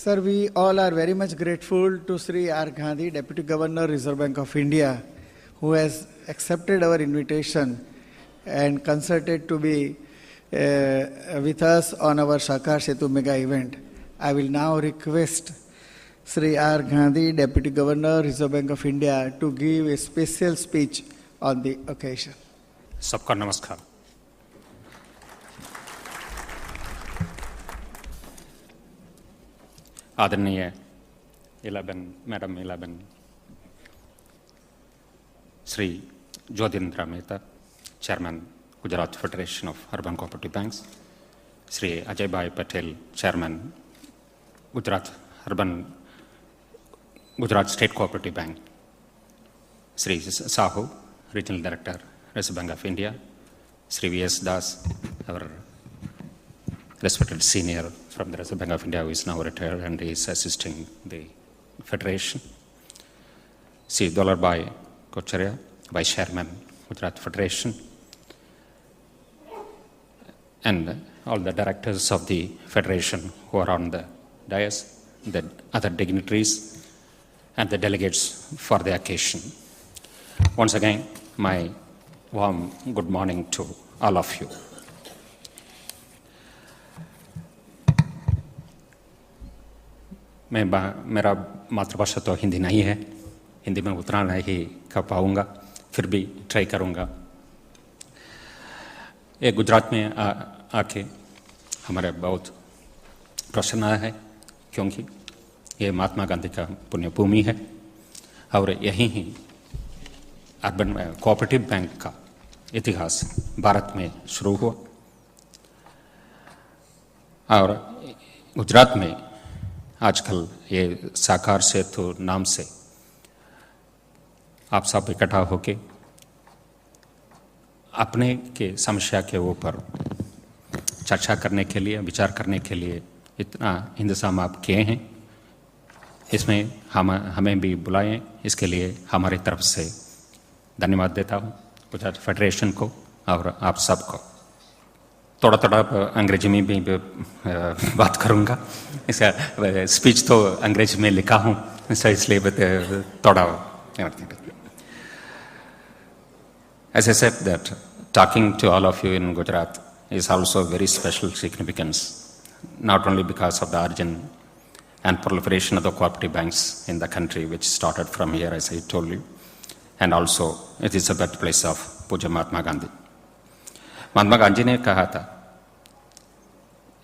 Sir, we all are very much grateful to Sri R. Gandhi, Deputy Governor, Reserve Bank of India, who has accepted our invitation and consented to be with us on our Sakar Setu mega event. I will now request Sri R. Gandhi, Deputy Governor, Reserve Bank of India, to give a special speech on the occasion. सबका नमस्कार। आदरणीय 11 Shri Jyotindra Mehta, chairman Gujarat federation of urban cooperative banks, Shri Ajay bhai Patel, chairman Gujarat state cooperative bank, Shri Sahu, regional director, reserve bank of India, Shri V.S. Das, our respected senior from the Reserve Bank of India, who is now retired and is assisting the Federation, Sri Dollarbai Kocharia, Vice Chairman, Gujarat Federation, and all the directors of the Federation who are on the dais, the other dignitaries, and the delegates for the occasion. Once again, my warm good morning to all of you. मेरा मातृभाषा तो हिंदी नहीं है, हिंदी में उतना नहीं कर पाऊँगा, फिर भी ट्राई करूँगा। ये गुजरात में आके हमारे बहुत प्रसन्न है, क्योंकि ये महात्मा गांधी का पुण्यभूमि है और यहीं ही अर्बन कोऑपरेटिव बैंक का इतिहास भारत में शुरू हुआ और गुजरात में आजकल ये साकार सेतु नाम से आप सब इकट्ठा होके अपने के समस्या के ऊपर चर्चा करने के लिए, विचार करने के लिए इतना इंतजाम आप किए हैं। इसमें हमें भी बुलाएं, इसके लिए हमारी तरफ से धन्यवाद देता हूँ गुजरात फेडरेशन को और आप सबको। थोड़ा अंग्रेजी में भी बात करूँगा, इसका स्पीच तो अंग्रेजी में लिखा हूँ, इसलिए थोड़ा। As I said, that talking to all of you in Gujarat is also very special significance, not only because of the origin and proliferation of the cooperative banks in the country, which started from here, as I told you, and also it is the birthplace of Puja Mahatma Gandhi. Mahatma Gandhi ने कहा था,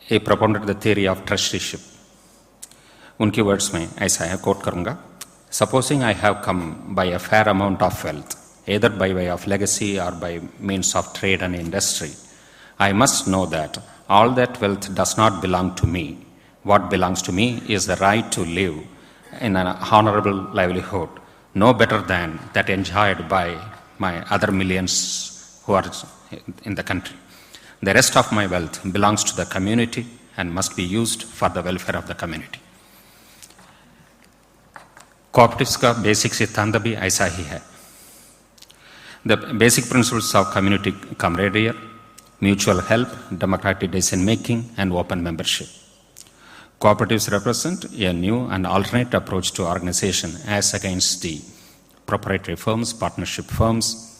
he propounded the theory of trusteeship. उनकी words में ऐसा है, coat करूंगा, supposing I have come by a fair amount of wealth, either by way of legacy or by means of trade and industry, I must know that all that wealth does not belong to me. What belongs to me is the right to live in an honorable livelihood, no better than that enjoyed by my other millions who are in the country. The rest of my wealth belongs to the community and must be used for the welfare of the community. Cooperatives का basic सिद्धांत भी ऐसा ही है. The basic principles of community camaraderie, mutual help, democratic decision making, and open membership. Cooperatives represent a new and alternate approach to organization as against the proprietary firms, partnership firms,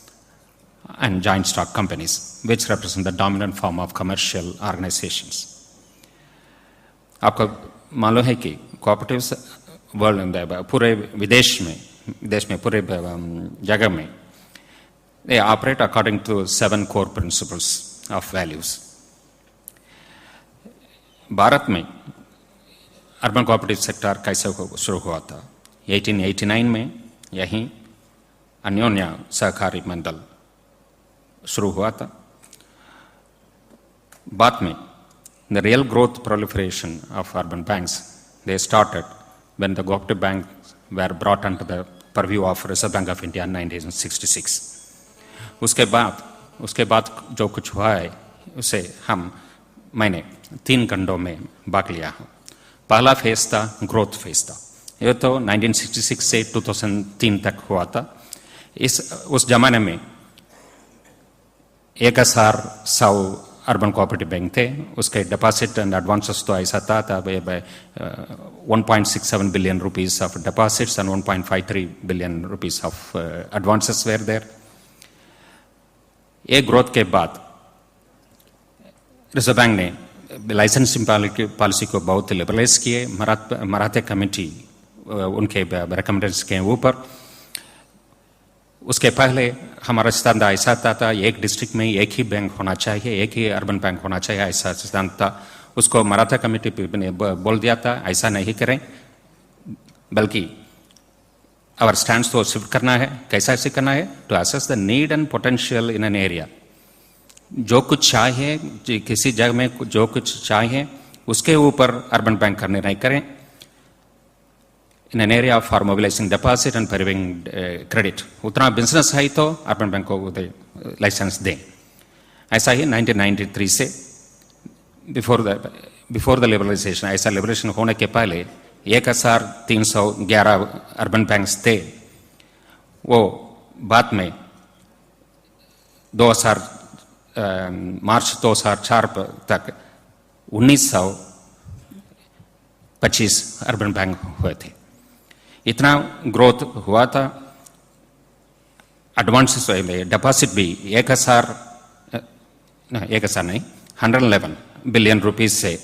and joint stock companies, which represent the dominant form of commercial organizations. आपको मालूम है कि cooperatives world पूरे विदेश में पूरे जगह में they operate according to 7 core principles of values. Bharat में अर्बन कोऑपरेटिव सेक्टर कैसे शुरू हुआ था? 1889 में यहीं अन्योन्या सहकारी मंडल शुरू हुआ था। बाद में the real growth proliferation of urban banks, they started when the cooperative banks were brought under the purview of Reserve Bank of India in 1966. उसके बाद जो कुछ हुआ है उसे मैंने 3 खंडों में बांट लिया हूँ। पहला फेज था ग्रोथ फेज था, ये तो 1966 से 2003 तक हुआ था। उस जमाने में 1100 अर्बन कोऑपरेटिव बैंक थे, उसके डिपॉजिट एंड एडवांसेस तो ऐसा था 1.67 billion rupees of deposits and 1.53 billion rupees of advances were there. ये ग्रोथ के बाद रिजर्व बैंक ने लाइसेंसिंग पॉलिसी को बहुत लिबरलाइज किए। मराठे कमेटी उनके रिकमेंडेशन के ऊपर, उसके पहले हमारा सिद्धांत ऐसा था एक डिस्ट्रिक्ट में एक ही बैंक होना चाहिए, एक ही अर्बन बैंक होना चाहिए, ऐसा सिद्धांत था। उसको मराठा कमेटी ने बोल दिया था ऐसा नहीं करें, बल्कि आवर स्टैंड तो शिफ्ट करना है। कैसा शिफ्ट करना है? To assess the need and potential in an area. जो कुछ चाहिए, किसी जगह में जो कुछ चाहिए उसके ऊपर अर्बन बैंक का निर्णय करें। In an area for mobilising deposit and purveying credit, उतना बिजनेस है तो अर्बन बैंक को लाइसेंस दें। ऐसा ही 1993 से बिफोर द लिबरलाइजेशन, ऐसा लिबरलाइजेशन होने के पहले 1311 अर्बन बैंक्स थे। वो बाद में मार्च 2004 तक 1925 अर्बन बैंक हुए थे। इतना ग्रोथ हुआ था। एडवांसेस डिपॉजिट भी 111 बिलियन रुपीस से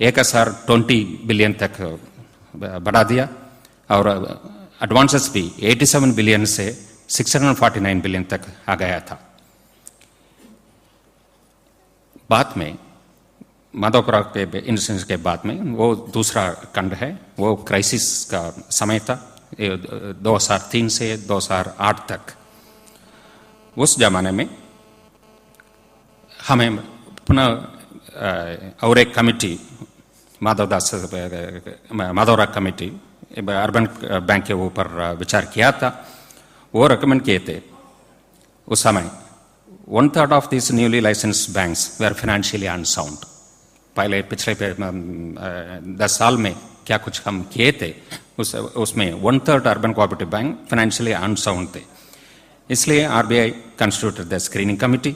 1020 बिलियन तक बढ़ा दिया, और एडवांसेस भी 87 बिलियन से 649 बिलियन तक आ गया था। बाद में माधवपुरा के इंसिडेंट के बाद में वो दूसरा खंड है, वो क्राइसिस का समय था 2003 से 2008 तक। उस जमाने में हमें पुनः और एक कमेटी माधवरा कमेटी अर्बन बैंक के ऊपर विचार किया था। वो रिकमेंड किए थे उस समय 1/3 of this newly licensed banks were financially unsound. पहले पिछले 10 साल में क्या कुछ हम किए थे, उसमें 1/3 urban cooperative bank financially unsound थे। इसलिए RBI constituted the screening committee,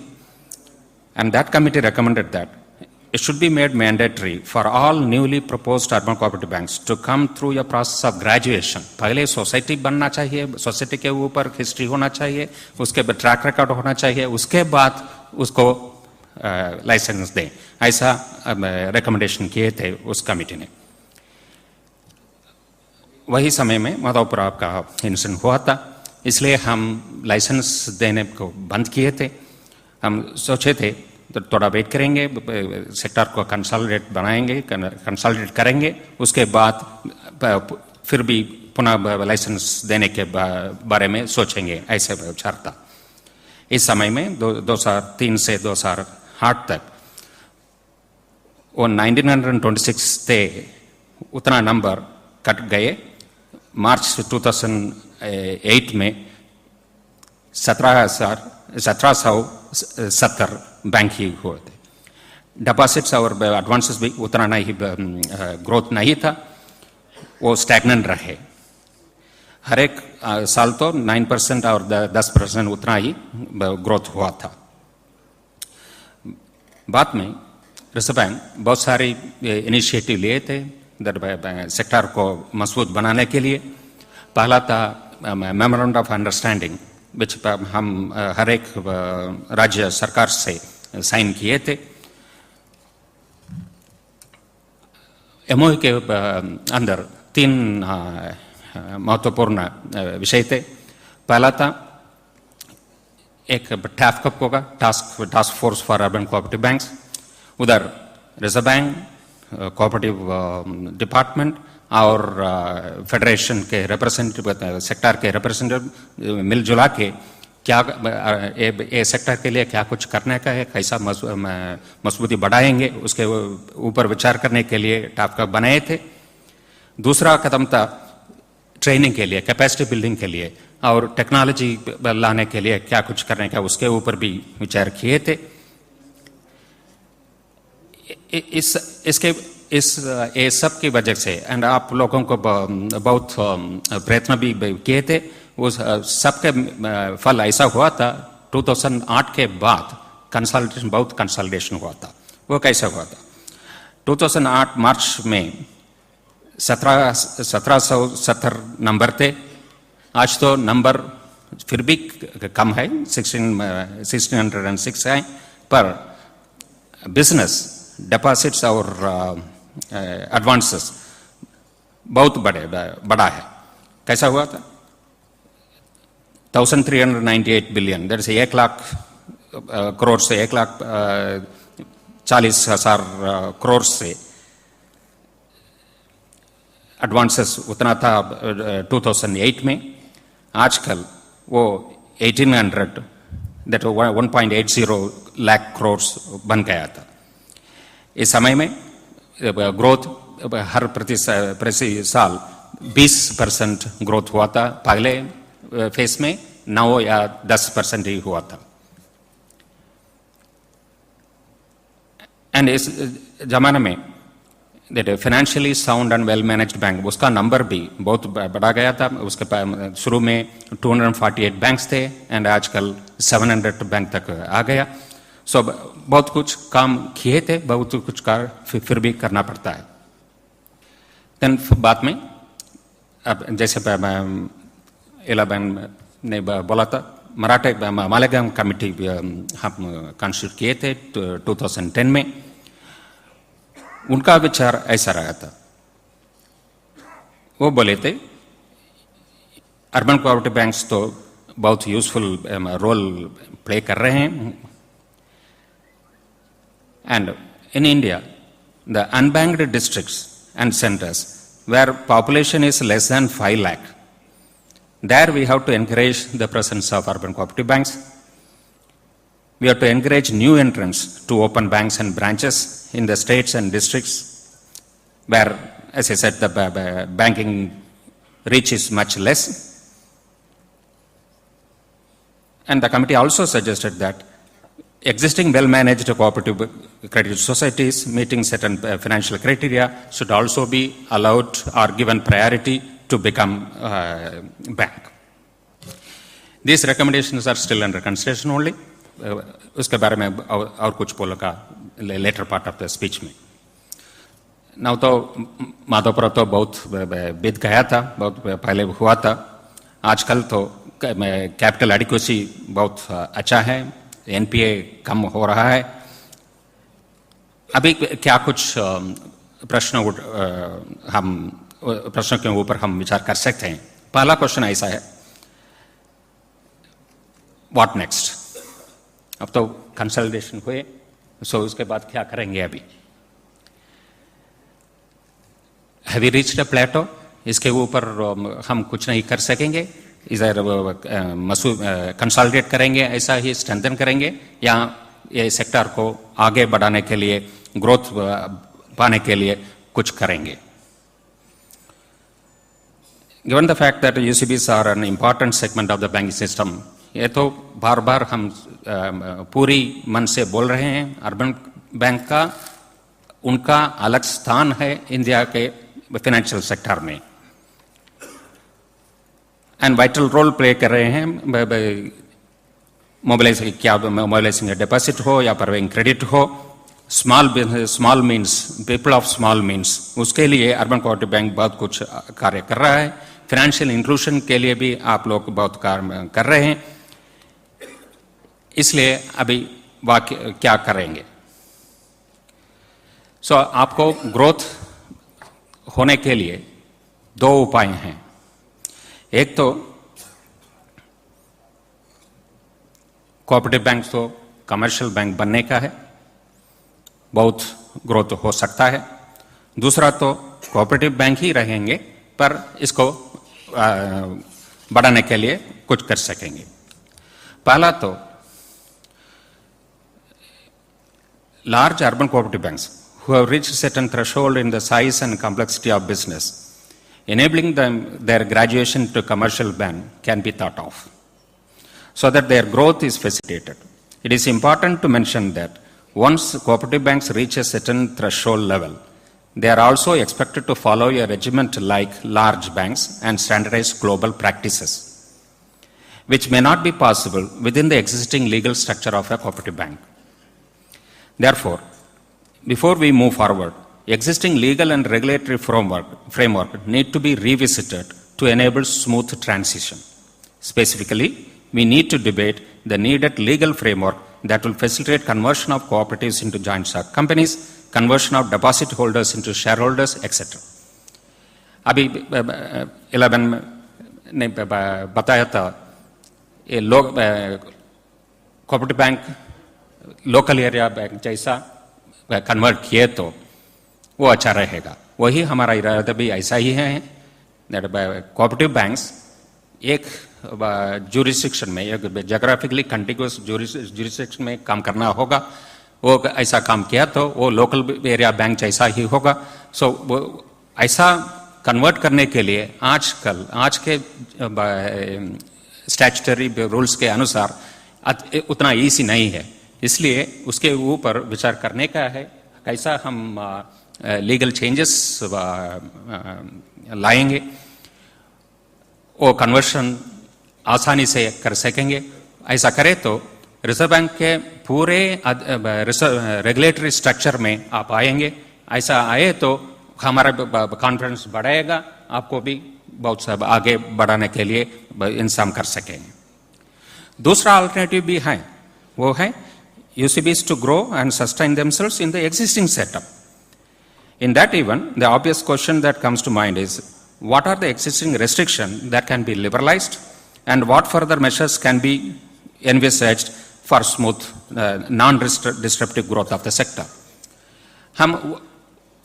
and that committee recommended that it should be made mandatory for all newly proposed urban cooperative banks to come through a process of graduation. पहले society बनना चाहिए, society के ऊपर history होना चाहिए, उसके बाद track record होना चाहिए, उसके बाद उसको लाइसेंस दें। ऐसा रिकमेंडेशन किए थे उस कमेटी ने। वही समय में माधवपुरा का इंसिडेंट हुआ था, इसलिए हम लाइसेंस देने को बंद किए थे। हम सोचे थे तो थोड़ा वेट करेंगे, सेक्टर को कंसोलिडेट बनाएंगे, कंसोलिडेट करेंगे, उसके बाद फिर भी पुनः लाइसेंस देने के बारे में सोचेंगे, ऐसे विचार था। इस समय में 2003 से 2008 तक वो 1926 थे, उतना नंबर कट गए। मार्च 2008 में 1770 बैंक ही हुए थे। डिपॉजिट्स और एडवांसेस भी उतना नहीं, ग्रोथ नहीं था, वो स्टैग्नेंट रहे। हर एक साल तो 9% और 10% उतना ही ग्रोथ हुआ था। बाद में रिजर्व बैंक बहुत सारी इनिशिएटिव लिए थे सेक्टर को मजबूत बनाने के लिए। पहला था मेमोरेंडम ऑफ अंडरस्टैंडिंग, विच हम हर एक राज्य सरकार से साइन किए थे। MOU के अंदर 3 महत्वपूर्ण विषय थे। पहला था एक टैफकप होगा, task force for urban cooperative banks. उधर रिजर्व बैंक, कोऑपरेटिव डिपार्टमेंट और फेडरेशन के रिप्रेजेंटेटिव, सेक्टर के रिप्रेजेंटेटिव मिलजुला के क्या ये सेक्टर के लिए क्या कुछ करने का है, कैसा मजबूती बढ़ाएंगे, उसके ऊपर विचार करने के लिए टैफकप बनाए थे। दूसरा कदम था ट्रेनिंग के लिए, कैपेसिटी बिल्डिंग के लिए और टेक्नोलॉजी लाने के लिए क्या कुछ करने का, उसके ऊपर भी विचार किए थे। ये सब की वजह से एंड आप लोगों को बहुत प्रयत्न भी किए थे, उस सबके फल ऐसा हुआ था 2008 के बाद कंसल्टेशन, बहुत कंसल्टेशन हुआ था। वो कैसा हुआ था? 2008 मार्च में 1770 नंबर थे। आज तो नंबर फिर भी कम है, 1606 है, पर बिजनेस डिपॉजिट्स और एडवांसेस बहुत बड़ा है। कैसा हुआ था? 1398 billion, that is 1 lakh crore से 1,40,000 करोड़ से एडवांसेस उतना था 2008 में। आजकल वो 1800, दैट 1.80 लाख करोड़ बन गया था। इस समय में ग्रोथ हर प्रति साल 20% ग्रोथ हुआ था। पहले फेस में 9 या 10% ही हुआ था। एंड इस जमाने में financially sound and well managed bank, उसका नंबर भी बहुत बढ़ा गया था। उसके शुरू में 248 बैंक्स थे एंड आजकल 700 बैंक तक आ गया। सो बहुत कुछ काम किए थे, बहुत कुछ कार फिर भी करना पड़ता है। देन बाद में अब जैसे इला बहन ने बोला था, मालेगांव कमेटी हम कॉन्स्टिट्यूट किए थे 2010 में। उनका विचार ऐसा रहा था, वो बोले थे अर्बन कोऑपरेटिव बैंक्स तो बहुत यूजफुल रोल प्ले कर रहे हैं, and in India the unbanked districts and centres where population is less than 5 lakh, there we have to encourage the presence of urban cooperative banks. We have to encourage new entrants to open banks and branches in the states and districts where, as I said, the banking reach is much less. And the committee also suggested that existing well-managed cooperative credit societies meeting certain financial criteria should also be allowed or given priority to become bank. These recommendations are still under consideration only. उसके बारे में और कुछ बोलूँगा later part of the speech में. Now तो माधवपुरा तो बहुत बीत गया था, बहुत पहले हुआ था। आजकल तो कैपिटल एडिक्वेसी बहुत अच्छा है, एनपीए कम हो रहा है। अभी क्या कुछ प्रश्नों के ऊपर हम विचार कर सकते हैं। पहला क्वेश्चन ऐसा है, व्हाट नेक्स्ट? अब तो कंसल्टेशन हुए, सो उसके बाद क्या करेंगे? अभी हैव वी रीच्ड अ प्लेटो? इसके ऊपर हम कुछ नहीं कर सकेंगे? इधर कंसल्टेट करेंगे, ऐसा ही स्ट्रेंथन करेंगे, या ये सेक्टर को आगे बढ़ाने के लिए, ग्रोथ पाने के लिए कुछ करेंगे? Given the fact that UCBs are an important segment of the banking system, ये तो बार बार हम पूरी मन से बोल रहे हैं, अर्बन बैंक का उनका अलग स्थान है इंडिया के फाइनेंशियल सेक्टर में, एंड वाइटल रोल प्ले कर रहे हैं। मोबिलाइजिंग डिपॉजिट हो या परवेइंग क्रेडिट हो, small means, people of small means, उसके लिए अर्बन कोऑपरेटिव बैंक बहुत कुछ कार्य कर रहा है। फाइनेंशियल इंक्लूजन के लिए भी आप लोग बहुत कार्य कर रहे हैं। इसलिए अभी क्या करेंगे? सो आपको ग्रोथ होने के लिए दो उपाय हैं। एक तो कोऑपरेटिव बैंक तो कमर्शियल बैंक बनने का है, बहुत ग्रोथ हो सकता है। दूसरा तो कोऑपरेटिव बैंक ही रहेंगे पर इसको बढ़ाने के लिए कुछ कर सकेंगे। पहला तो large urban cooperative banks who have reached a certain threshold in the size and complexity of business, enabling them their graduation to commercial bank can be thought of, so that their growth is facilitated. It is important to mention that once cooperative banks reach a certain threshold level, they are also expected to follow a regiment like large banks and standardize global practices, which may not be possible within the existing legal structure of a cooperative bank. Therefore, before we move forward, existing legal and regulatory framework need to be revisited to enable smooth transition. Specifically, we need to debate the needed legal framework that will facilitate conversion of cooperatives into joint stock companies, conversion of deposit holders into shareholders, etc. अभी 11 ने बताया था ये लोग cooperative bank local area bank जैसा convert किए तो वो अच्छा रहेगा. वही हमारा इरादा भी ऐसा ही है. कोऑपरेटिव बैंक्स एक जुरिस्डिक्शन में, एक जोग्राफिकली कंटिग्यूअस जुरिस्डिक्शन में काम करना होगा. वो ऐसा काम किया तो वो लोकल एरिया बैंक जैसा ही होगा. सो वो ऐसा कन्वर्ट करने के लिए आज के स्टैट्यूटरी रूल्स के अनुसार उतना ईजी नहीं है. इसलिए उसके ऊपर विचार करने का है कैसा हम लीगल चेंजेस लाएंगे, वो कन्वर्शन आसानी से कर सकेंगे. ऐसा करें तो रिजर्व बैंक के पूरे रेगुलेटरी स्ट्रक्चर में आप आएंगे. ऐसा आए तो हमारा कॉन्फिडेंस बढ़ेगा, आपको भी बहुत सब आगे बढ़ाने के लिए इंतजाम कर सकेंगे. दूसरा अल्टरनेटिव भी है, वो है UCBs to grow and sustain themselves in the existing setup. In that event, the obvious question that comes to mind is, what are the existing restrictions that can be liberalized and what further measures can be envisaged for smooth, non-disruptive growth of the sector? हम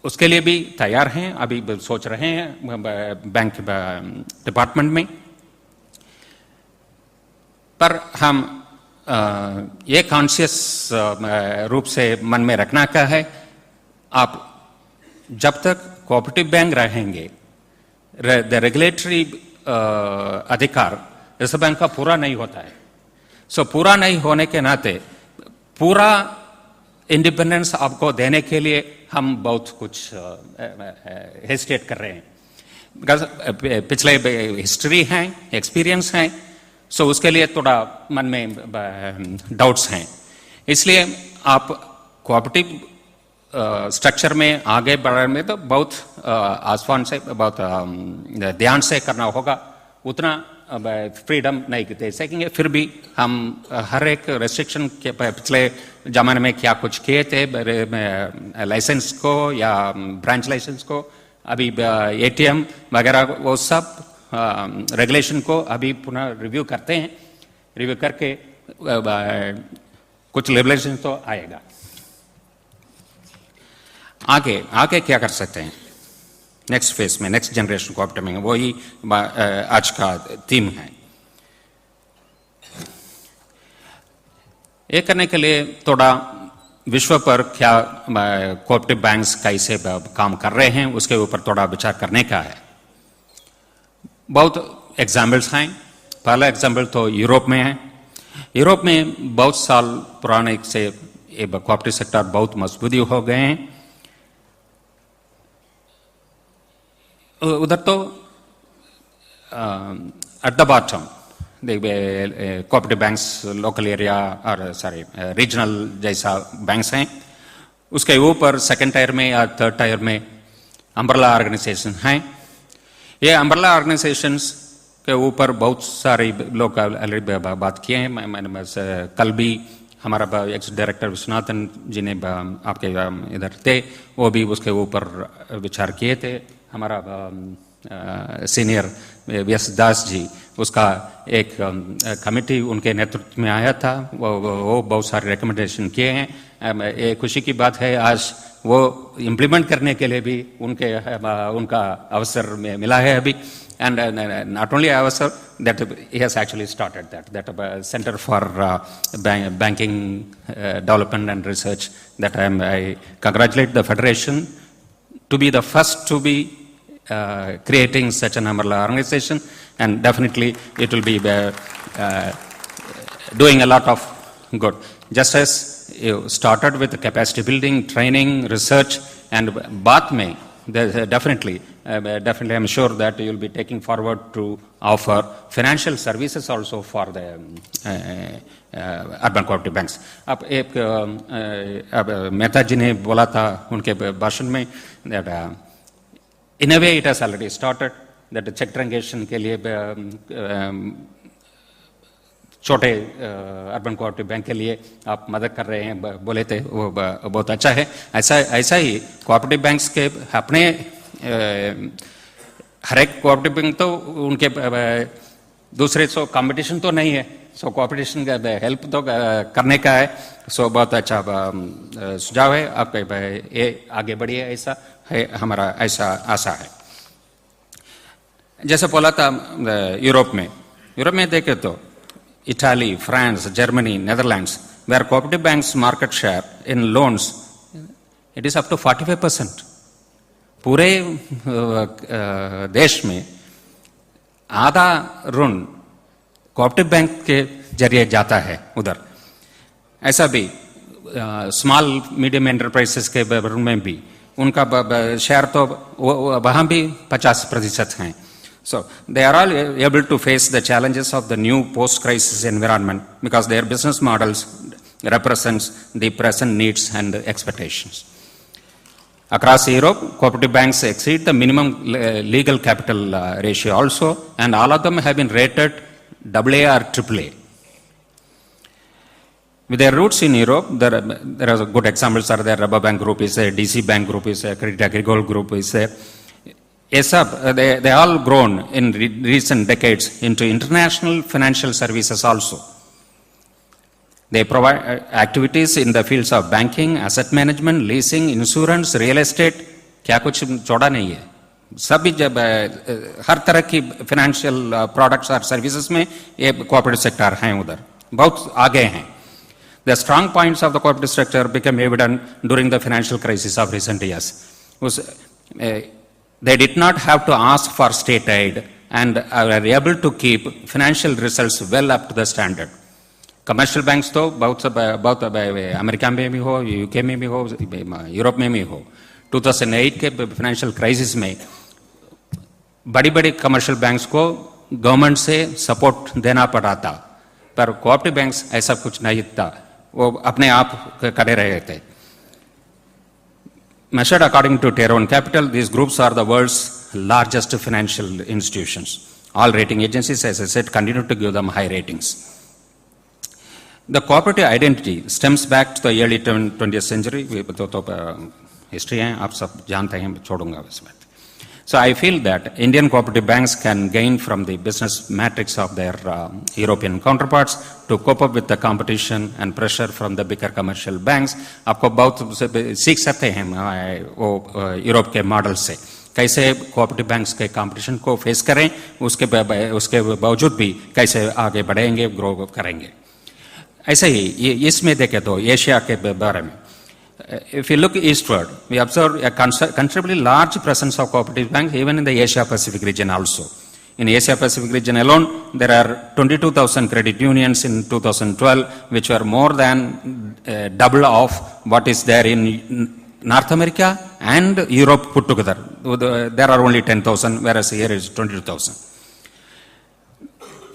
उसके लिए भी तैयार हैं, अभी सोच रहे हैं बैंक डिपार्टमेंट में. पर हम ये कॉन्शियस रूप से मन में रखना क्या है, आप जब तक कोऑपरेटिव बैंक रहेंगे, द रेगुलेटरी अधिकार रिजर्व बैंक का पूरा नहीं होता है. सो पूरा नहीं होने के नाते पूरा इंडिपेंडेंस आपको देने के लिए हम बहुत कुछ हेजिटेट कर रहे हैं. पिछले हिस्ट्री हैं, एक्सपीरियंस हैं, सो उसके लिए थोड़ा मन में डाउट्स हैं. इसलिए आप कोऑपरेटिव स्ट्रक्चर में आगे बढ़ने में तो बहुत आसपास से बहुत ध्यान से करना होगा. उतना फ्रीडम नहीं दे सकेंगे. फिर भी हम हर एक रेस्ट्रिक्शन के पिछले जमाने में क्या कुछ किए थे, लाइसेंस को या ब्रांच लाइसेंस को, अभी ATM वगैरह, वो सब रेगुलेशन को अभी पुनः रिव्यू करते हैं. रिव्यू करके कुछ लिबरेशन तो आएगा. आगे क्या कर सकते हैं नेक्स्ट फेज में, नेक्स्ट जनरेशन कोऑपरेटिव में, वही आज का थीम है. ये करने के लिए थोड़ा विश्व पर क्या कोऑपरेटिव बैंक्स कैसे काम कर रहे हैं उसके ऊपर थोड़ा विचार करने का है. बहुत एग्जाम्पल्स हैं. पहला एग्जाम्पल तो यूरोप में है. यूरोप में बहुत साल पुराने से कोऑपरेटिव सेक्टर बहुत मजबूती हो गए हैं. उधर तो at the bottom cooperative banks local area और रीजनल जैसा बैंक्स हैं. उसके ऊपर सेकंड टायर में या थर्ड टायर में अम्ब्रेला ऑर्गेनाइजेशन हैं. ये अम्ब्रेला ऑर्गेनाइजेशंस के ऊपर बहुत सारे लोग बात किए हैं. मैंने कल भी हमारा एक्स डायरेक्टर विश्वनाथन जी ने आपके इधर थे, वो भी उसके ऊपर विचार किए थे. हमारा सीनियर VS दास जी, उसका एक कमेटी उनके नेतृत्व में आया था. वो बहुत सारे रिकमेंडेशन किए हैं. ये खुशी की बात है आज वो इम्प्लीमेंट करने के लिए भी उनका अवसर मिला है अभी. एंड नॉट ओनली अवसर, that he has actually started that centre for banking development and research. That I congratulate the federation to be the first to be creating such an umbrella organization, and definitely it will be doing a lot of good. Just as you started with capacity building, training, research, and बाद में definitely definitely I'm sure that you'll be taking forward to offer financial services also for the urban cooperative banks. अब एक अब मेहता जी ने बोला था उनके भाषण में that in a way it has already started, that check transaction के लिए छोटे अर्बन कोऑपरेटिव बैंक के लिए आप मदद कर रहे हैं, बोले थे, वो बहुत अच्छा है। ऐसा ही कोऑपरेटिव बैंक्स के अपने हर एक कोऑपरेटिव बैंक तो उनके दूसरे सो कंपटीशन तो नहीं है, सो कोऑपरेशन का हेल्प तो करने का है। सो बहुत अच्छा सुझाव है, आप ये आगे बढ़िए, ऐसा है हमारा ऐसा आशा है। जैसे बोला था यूरोप में देखे तो Italy, France, Germany, Netherlands, where cooperative banks' market share in loans, it is up to 45%. पूरे देश में आधा ऋण कोऑपरेटिव बैंक के जरिए जाता है उधर। ऐसा भी स्मॉल मीडियम एंटरप्राइजेस के ऋण में भी उनका शेयर तो वहाँ भी 50% हैं। So they are all able to face the challenges of the new post-crisis environment because their business models represents the present needs and expectations. Across Europe, cooperative banks exceed the minimum legal capital ratio also, and all of them have been rated AA or AAA. With their roots in Europe, there are good examples are there. Rabobank Group is there, DC Bank Group is there, Crédit Agricole Group is there. They all grown in recent decades into international financial services also. They provide activities in the fields of banking, asset management, leasing, insurance, real estate. क्या कुछ छोड़ा नहीं है, सभी जब हर तरह की financial products और सर्विसेज में ये कोऑपरेटिव सेक्टर हैं, उधर बहुत आगे हैं। The strong points of the cooperative structure became evident during the financial crisis of recent years. They did not have to ask for state aid and are able to keep financial results well up to the standard. Commercial banks तो बहुत America में भी हो, UK में भी हो, Europe में भी हो। 2008 के फाइनेंशियल क्राइसिस में बड़ी कमर्शियल बैंक्स को गवर्नमेंट से सपोर्ट देना पड़ा था, पर कोऑपरेटिव बैंक्स ऐसा कुछ नहीं था, वो अपने आप खड़े रहे थे। Measured according to Tier 1 capital, these groups are the world's largest financial institutions. All rating agencies, as I said, continue to give them high ratings. The cooperative identity stems back to the early 20th century. History है, आप सब जानते हैं, छोड़ूंगा इसमें। So I feel that Indian cooperative banks can gain from the business matrix of their European counterparts to cope up with the competition and pressure from the bigger commercial banks. आपको बहुत सीख सकते हैं वो यूरोप के model से, कैसे cooperative banks के कंपटीशन को फेस करें, उसके बावजूद भी कैसे आगे बढ़ेंगे, ग्रो करेंगे। ऐसे ही इसमें देखें तो एशिया के बारे में, if you look eastward, we observe a considerably large presence of cooperative banks even in the Asia Pacific region also. In Asia Pacific region alone, there are 22,000 credit unions in 2012, which were more than double of what is there in North America and Europe put together. There are only 10,000, whereas here is 22,000.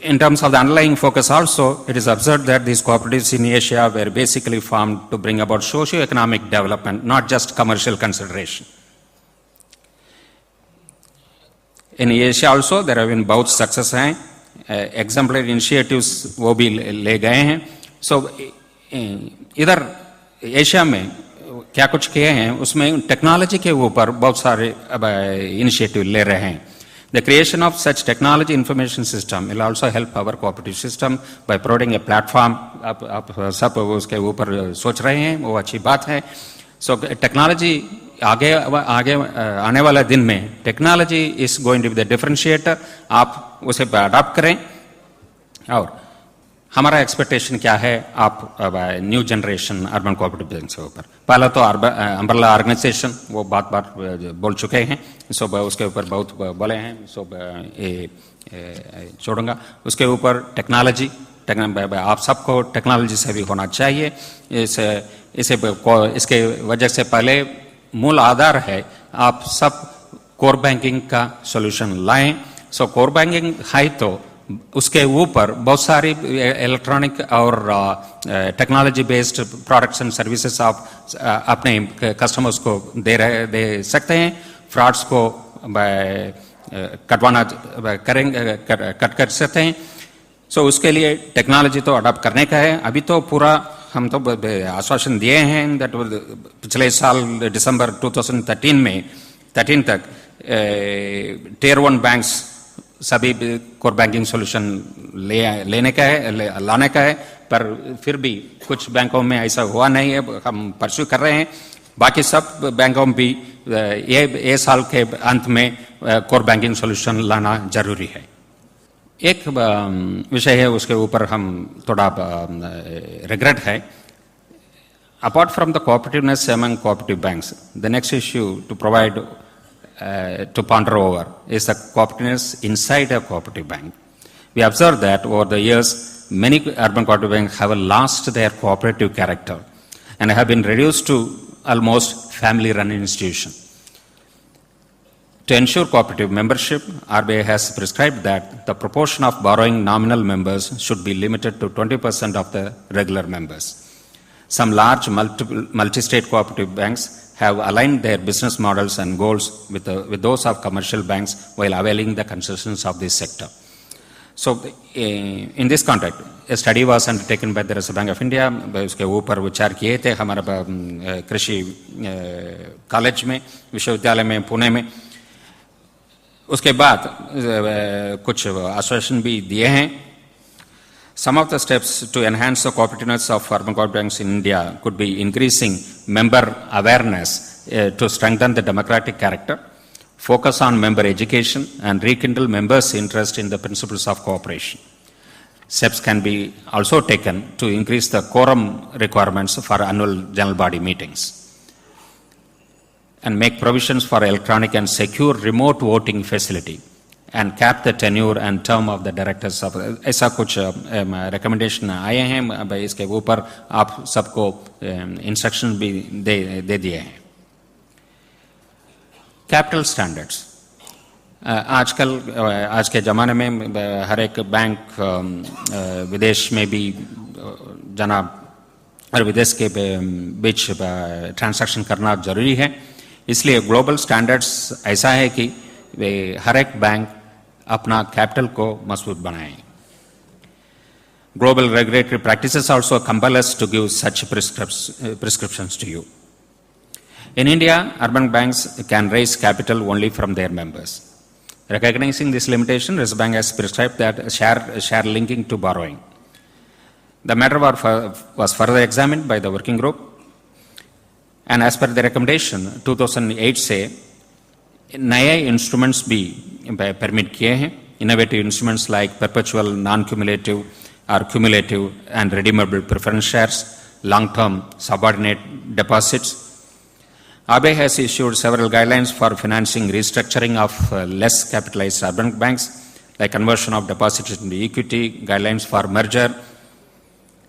In terms of the underlying focus also, it is observed that these cooperatives in Asia were basically formed to bring about socio-economic development, not just commercial consideration. In Asia also, there have been बहुत success हैं, exemplary initiatives वो भी ले गए हैं। So इधर Asia में क्या कुछ किए हैं, उसमें टेक्नोलॉजी के ऊपर बहुत सारे इनिशिएटिव ले रहे हैं। The creation of such technology information system will also help our cooperative system by providing a platform. आप सब उसके ऊपर सोच रहे हैं, वो अच्छी बात है। So technology आगे आने वाला दिन में technology is going to be the differentiator. आप उसे अडॉप्ट करें। और हमारा एक्सपेक्टेशन क्या है, आप new generation urban cooperative bank के ऊपर, पहला तो अम्ब्रेला ऑर्गेनाइजेशन वो बात बोल चुके हैं, सो उसके ऊपर बहुत बोले हैं, सो ये छोड़ूंगा। उसके ऊपर टेक्नोलॉजी, आप सबको टेक्नोलॉजी से भी होना चाहिए। इसके वजह से पहले मूल आधार है आप सब कोर बैंकिंग का सॉल्यूशन लाएं। सो कोर बैंकिंग है तो उसके ऊपर बहुत सारी इलेक्ट्रॉनिक और technology based products and services आप अपने कस्टमर्स को दे सकते हैं। फ्रॉड्स को कट कर सकते हैं। सो उसके लिए टेक्नोलॉजी तो अडॉप्ट करने का है। अभी तो पूरा हम तो आश्वासन दिए हैं दैट पिछले साल दिसंबर 2013 तक टियर 1 बैंक्स सभी कोर बैंकिंग सॉल्यूशन लाने का है, पर फिर भी कुछ बैंकों में ऐसा हुआ नहीं है। हम परस्यू कर रहे हैं। बाकी सब बैंकों में भी ये साल के अंत में कोर बैंकिंग सॉल्यूशन लाना जरूरी है। एक विषय है उसके ऊपर हम थोड़ा रिग्रेट है। Apart from the cooperativeness among cooperative banks, the next issue to provide to ponder over is the cooperativeness inside a cooperative bank. We observe that over the years, many urban cooperative banks have lost their cooperative character and have been reduced to almost family-run institution. To ensure cooperative membership, RBI has prescribed that the proportion of borrowing nominal members should be limited to 20% of the regular members. Some large multi-state cooperative banks have aligned their business models and goals with those of commercial banks while availing the concessions of this sector. So, in this context, a study was undertaken by the Reserve Bank of India. उसके ऊपर विचार किए थे हमारे कृषि college में, विश्वविद्यालय में, पुणे में। उसके बाद कुछ आश्वासन भी दिए हैं। Some of the steps to enhance the cooperativeness of urban cooperative banks in India could be increasing member awareness to strengthen the democratic character, focus on member education, and rekindle members' interest in the principles of cooperation. Steps can be also taken to increase the quorum requirements for annual general body meetings and make provisions for electronic and secure remote voting facility and cap the tenure and term of the directors of ऐसा कुछ recommendation आए हैं। इसके ऊपर आप सबको instruction भी दे दिए हैं। Capital standards, आजकल आज के ज़माने में हर एक बैंक विदेश में भी जाना और विदेश के बीच ट्रांजैक्शन करना जरूरी है। इसलिए ग्लोबल स्टैंडर्ड्स ऐसा है कि वे हर एक बैंक अपना कैपिटल को मजबूत बनाएं। Global regulatory practices also compel us to give such prescriptions to you. In India, urban banks can raise capital only from their members. Recognizing this limitation, Reserve Bank has prescribed that share linking to borrowing. The matter was further examined by the working group, and as per the recommendation 2008 से नए instruments भी permit किए हैं। Innovative instruments like perpetual, non cumulative और cumulative and redeemable preference shares, long term subordinate deposits. RBI has issued several guidelines for financing restructuring of less capitalized urban banks, like conversion of deposits into equity, guidelines for merger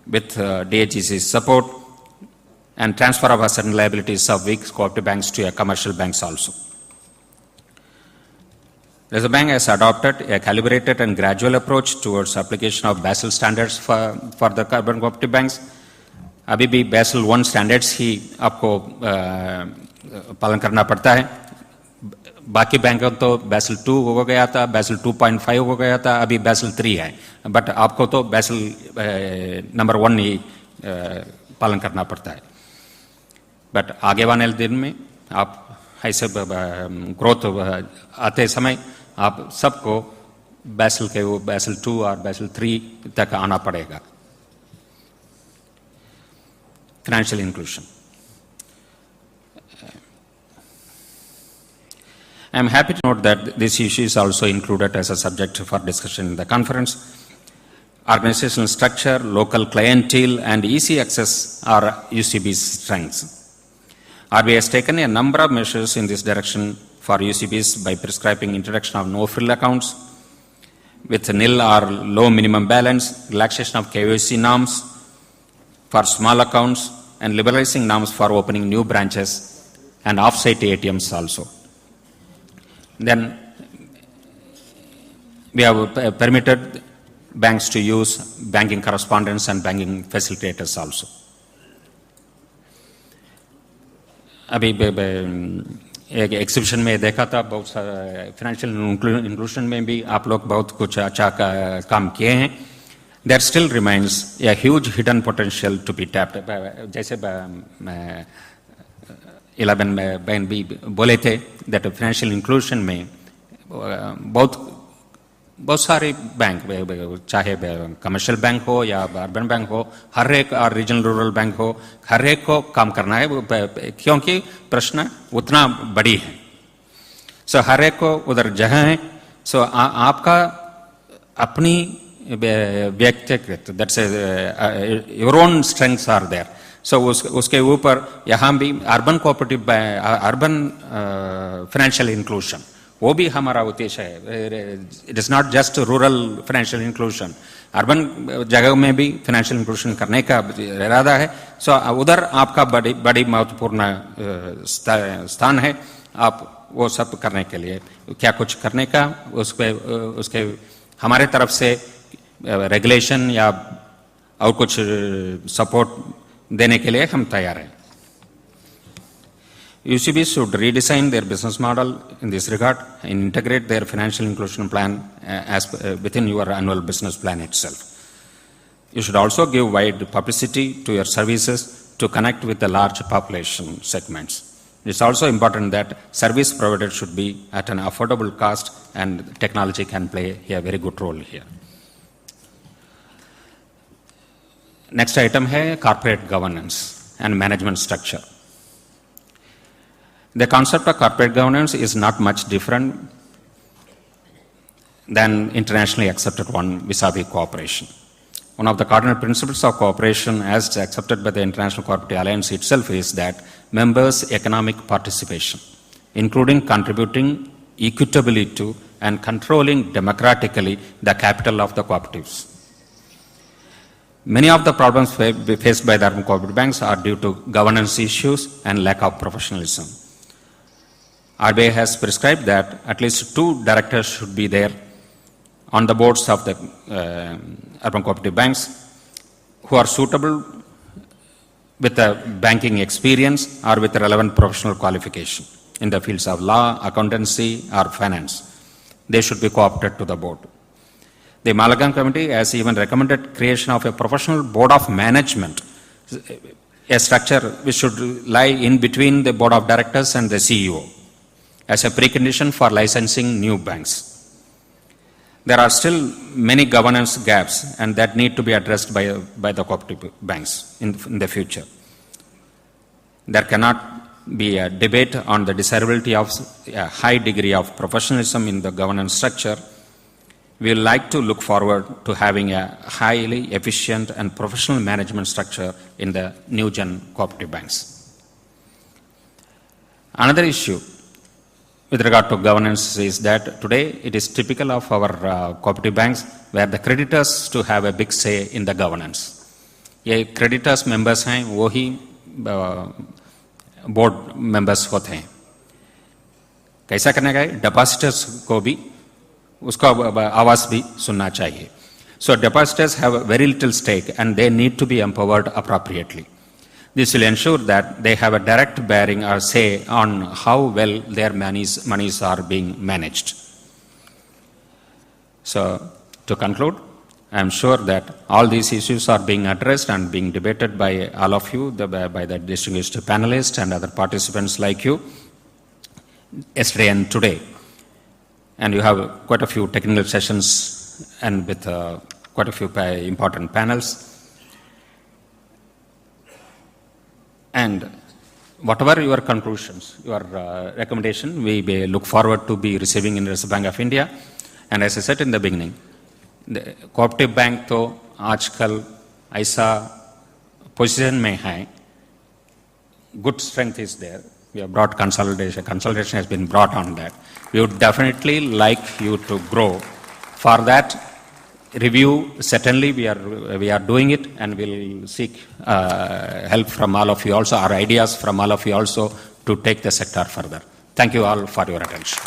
with DHGC's support, and transfer of asset and liabilities of weak cooperative banks to commercial banks also. Reserve Bank has adopted a calibrated and gradual approach towards application of Basel standards for the urban cooperative banks. अभी भी Basel 1 standards ही आपको पालन करना पड़ता है। बाकी बैंकों तो Basel 2 हो गया था, Basel 2.5 हो गया था, अभी Basel 3 है। बट आपको तो Basel नंबर 1 ही पालन करना पड़ता है। बट आगे वाले दिन में आप ऐसे ग्रोथ आते समय आप सबको Basel 2 और Basel 3 तक आना पड़ेगा। Financial inclusion. I am happy to note that this issue is also included as a subject for discussion in the conference. Organizational structure, local clientele, and easy access are UCB's strengths. RBI has taken a number of measures in this direction for UCBs by prescribing introduction of no-frill accounts with nil or low minimum balance, relaxation of KYC norms for small accounts, and liberalizing norms for opening new branches and off-site ATMs also. Then we have permitted banks to use banking correspondents and banking facilitators also. अभी एक exhibition में देखा था, बहुत सारा financial inclusion में भी आप लोग बहुत कुछ अच्छा काम किए हैं. There still remains a huge hidden potential to be tapped. जैसे 11 में बहन भी बोले थे that फाइनेंशियल इंक्लूजन में बहुत सारे बैंक, चाहे कमर्शियल बैंक हो या अर्बन बैंक हो, हर एक और रीजनल रूरल बैंक हो, हर एक को काम करना है, क्योंकि प्रश्न उतना बड़ी है. सो हर एक को उधर जगह है. सो आपका अपनी व्यक्तिगत, that's your own strengths are there. So उसके ऊपर यहाँ भी urban cooperative, urban financial inclusion, वो भी हमारा उद्देश्य है. It is not just rural financial inclusion, urban जगह में भी फाइनेंशियल इंक्लूजन करने का इरादा है. सो उधर आपका बड़ी महत्वपूर्ण स्थान है. आप वो सब करने के लिए क्या कुछ करने का, उसके हमारे तरफ से रेगुलेशन या और कुछ सपोर्ट देने के लिए हम तैयार हैं. UCBs should redesign their business model in this regard and integrate their financial inclusion plan within your annual business plan itself. You should also give wide publicity to your services to connect with the large population segments. It's also important that service provided should be at an affordable cost, and technology can play a very good role here. Next item है corporate governance and management structure. The concept of corporate governance is not much different than internationally accepted one vis-a-vis cooperation. One of the cardinal principles of cooperation as accepted by the International Cooperative Alliance itself is that members' economic participation, including contributing equitably to and controlling democratically the capital of the cooperatives. Many of the problems faced by the urban cooperative banks are due to governance issues and lack of professionalism. RBI has prescribed that at least 2 directors should be there on the boards of the urban cooperative banks who are suitable with the banking experience or with relevant professional qualification in the fields of law, accountancy, or finance. They should be co-opted to the board. The Malagang Committee has even recommended creation of a professional board of management, a structure which should lie in between the board of directors and the CEO, as a precondition for licensing new banks. There are still many governance gaps, and that need to be addressed by the cooperative banks in the future. There cannot be a debate on the desirability of a high degree of professionalism in the governance structure. We would like to look forward to having a highly efficient and professional management structure in the new gen cooperative banks. Another issue with regard to governance is that today it is typical of our cooperative banks where the creditors to have a big say in the governance. ये creditors members हैं, वो ही board members होते हैं. कैसा करने का है? Depositors को भी उसका आवाज भी सुनना चाहिए. So depositors have very little stake and they need to be empowered appropriately. This will ensure that they have a direct bearing or say on how well their monies are being managed. So, to conclude, I am sure that all these issues are being addressed and being debated by all of you, by the distinguished panelists and other participants like you, yesterday and today. And you have quite a few technical sessions and with quite a few important panels. And whatever your conclusions, your recommendation, we look forward to be receiving in the Reserve Bank of India. And as I said in the beginning, the cooperative bank तो आजकल ऐसा position में है, good strength is there. We have brought consolidation has been brought on that. We would definitely like you to grow. For that, review, certainly we are doing it, and we'll seek help from all of you also, our ideas from all of you also, to take the sector further. Thank you all for your attention.